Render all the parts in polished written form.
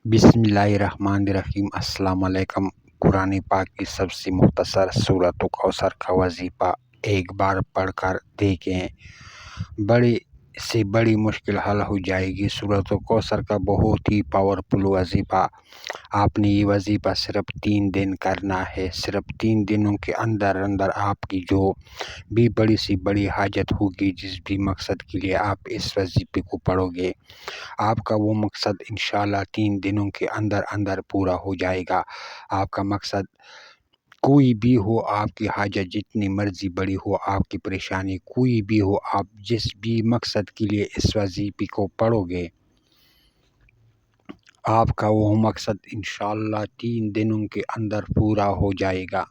بسم اللہ الرحمن الرحیم۔ السلام علیکم۔ قرآن پاک کی سب سے مختصر سورۃ کوثر کا وظیفہ ایک بار پڑھ کر دیکھیں، بڑی سے بڑی مشکل حل ہو جائے گی۔ سورۃ کوثر کا بہت ہی پاورفل وظیفہ، آپ نے یہ وظیفہ صرف 3 دن کرنا ہے۔ صرف 3 دنوں کے اندر آپ کی جو بھی بڑی سی بڑی حاجت ہوگی، جس بھی مقصد کے لیے آپ اس وظیفے کو پڑھو گے، آپ کا وہ مقصد انشاءاللہ 3 دنوں کے اندر پورا ہو جائے گا۔ آپ کا مقصد کوئی بھی ہو، آپ کی حاجت جتنی مرضی بڑی ہو، آپ کی پریشانی کوئی بھی ہو، آپ جس بھی مقصد کے لیے اس وظیفے کو پڑھو گے، آپ کا وہ مقصد انشاءاللہ 3 دنوں کے اندر پورا ہو جائے گا۔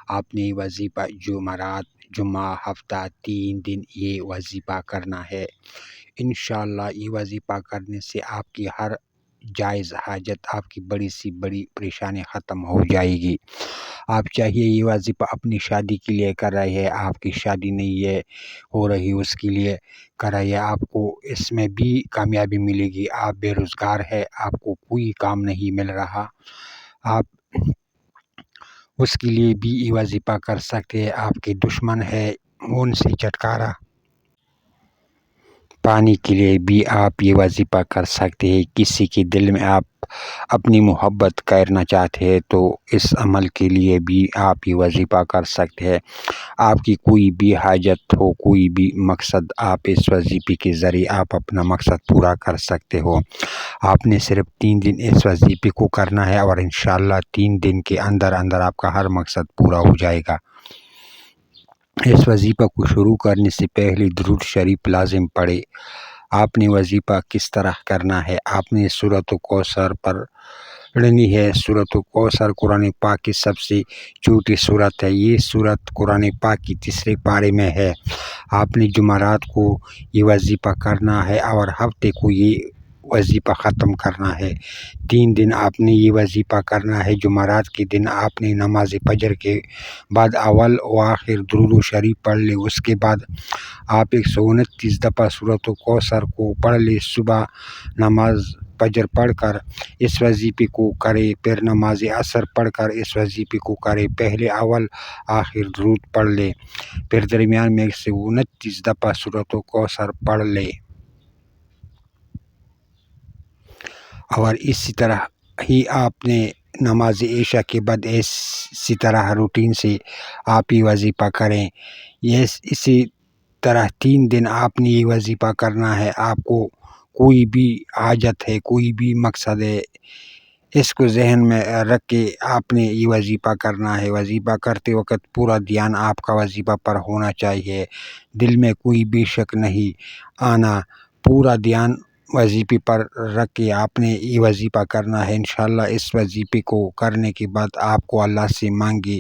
آپ نے یہ وظیفہ جمعرات، جمعہ، ہفتہ 3 دن یہ وظیفہ کرنا ہے۔ انشاءاللہ یہ وظیفہ کرنے سے آپ کی ہر جائز حاجت، آپ کی بڑی سی بڑی پریشانی ختم ہو جائے گی۔ آپ چاہیے یہ وظیفہ اپنی شادی کے لیے کر رہے ہیں، آپ کی شادی نہیں ہے ہو رہی، اس کے لیے کر رہے ہیں، آپ کو اس میں بھی کامیابی ملے گی۔ آپ بے روزگار ہے، آپ کو کوئی کام نہیں مل رہا، آپ اس کے لیے بھی یہ وظیفہ کر سکتے ہیں۔ آپ کے دشمن ہے، ان سے چھٹکارا پانے کے لیے بھی آپ یہ وظیفہ کر سکتے ہیں۔ کسی کے دل میں آپ اپنی محبت کرنا چاہتے ہیں تو اس عمل کے لیے بھی آپ یہ وظیفہ کر سکتے ہیں۔ آپ کی کوئی بھی حاجت ہو، کوئی بھی مقصد، آپ اس وظیفے کے ذریعے آپ اپنا مقصد پورا کر سکتے ہو۔ آپ نے صرف 3 دن اس وظیفے کو کرنا ہے اور انشاءاللہ 3 دن کے اندر آپ کا ہر مقصد پورا ہو جائے گا۔ اس وظیفہ کو شروع کرنے سے پہلے درود شریف لازم پڑھے۔ آپ نے وظیفہ کس طرح کرنا ہے؟ آپ نے سورۃ کوثر پڑھنی ہے۔ سورۃ کوثر قرآن پاک کی سب سے چھوٹی سورت ہے۔ یہ سورت قرآن پاک کی تیسرے پارے میں ہے۔ آپ نے جمعرات کو یہ وظیفہ کرنا ہے اور ہفتے کو یہ وظیفہ ختم کرنا ہے۔ 3 دن آپ نے یہ وظیفہ کرنا ہے۔ جمعرات کے دن آپ نے نماز فجر کے بعد اول و آخر درود شریف پڑھ لے، اس کے بعد آپ 129 دفعہ سورۃ کوثر کو پڑھ لے۔ صبح نماز فجر پڑھ کر اس وظیفے کو کرے، پھر نماز عصر پڑھ کر اس وظیفے کو کرے۔ پہلے اول آخر درود پڑھ لے، پھر درمیان میں 129 دفعہ سورۃ کوثر پڑھ لے، اور اسی طرح ہی آپ نے نماز عشاء کے بعد اسی طرح روٹین سے آپ یہ وظیفہ کریں۔ اسی طرح 3 دن آپ نے یہ وظیفہ کرنا ہے۔ آپ کو کوئی بھی حاجت ہے، کوئی بھی مقصد ہے، اس کو ذہن میں رکھ کے آپ نے یہ وظیفہ کرنا ہے۔ وظیفہ کرتے وقت پورا دھیان آپ کا وظیفہ پر ہونا چاہیے، دل میں کوئی بھی شک نہیں آنا، پورا دھیان وظیفے پر رکھ کے آپ نے یہ وظیفہ کرنا ہے۔ انشاءاللہ اس وظیفے کو کرنے کے بعد آپ کو اللہ سے مانگی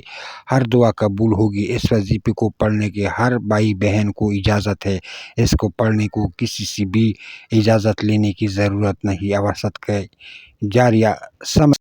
ہر دعا قبول ہوگی۔ اس وظیفے کو پڑھنے کے ہر بھائی بہن کو اجازت ہے، اس کو پڑھنے کو کسی سے بھی اجازت لینے کی ضرورت نہیں، اور صدقہ جاریہ سمجھ